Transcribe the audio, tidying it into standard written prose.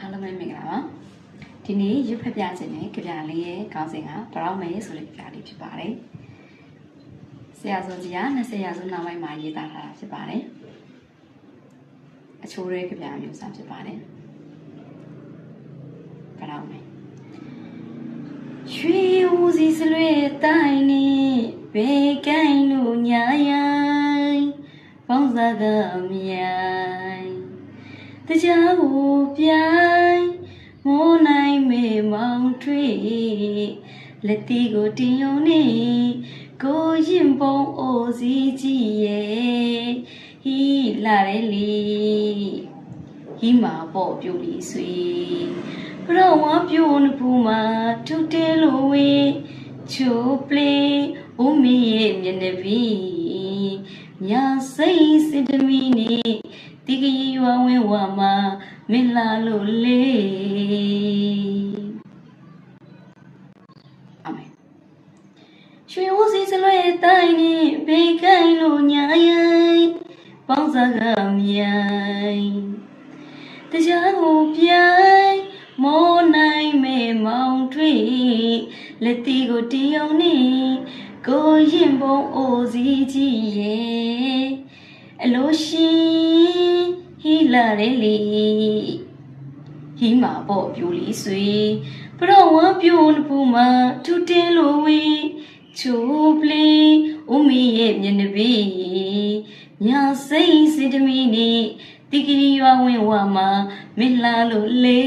အားလုံးပဲမင်္ဂလာပါဒီနေ့ရွတ်ဖက်ပြခြင်းနဲ့ကြပြလေးရဲ့ခေါင်းစဉ်ကဘရောင်းမဲဆိုတဲ့ကြပြလေးဖြစ်ပါတယ်ဆရာစုံကြီးက20ရာစုနောက်ပိုင်းမှာရေးသားထားတာဖြစ်ပါတယ်အချိုးရဲကြပြမျိုးစားဖြစ်ပါတယ်ဘရောင်းမဲရွှေဦးစီစလွဲတိုင်းနေဘေကိုင်းလို့ညာရိုင်းပေါင်းစားကမြိုင်တရားကိုပြိုင်မိုးနိုင်မေမောင်ထွေလက်တီကိုတင်ယုံနေကိုရင်ပုံအိုစီကြီးရဲ့ဟီလာရဲလီဟီမာပေါ့ပြိုလီဆွေဘရောဝါပြိုနဖူမှာထုတဲလိုဝေးချိုပလေဦးမီရဲ့မျက်နှာပြီးညာစိတ်စစ်တမီနေဒီကကြီးရွာဝင်ဝါမှာမင်းလာလို့လေအာမင်ရွှေဦးစီစလွဲတိုင်းနေဘေးကိုင်းလို့ညာရိုင်းပေါင်းစားကမြိုင်တရားကိုပြိုင်မောနိုင်မေမောင်ထွေလက်တီကိုတီယုံနေကိုရင်ပုံအိုစီကြီးရဲ့အလိုရှင်ဟီလာရဲလီဟီမာပေါ့ပြိုလီဆွေဘရောဝါပြိုနဖူမှာထူတင်းလိုဝေးချိုပလီဦးမီရဲ့မျက်နှာပြီးညာစိတ်စစ်တမီနေတိကီရွာဝင်ဝါမှာမင်းလာလို့လေ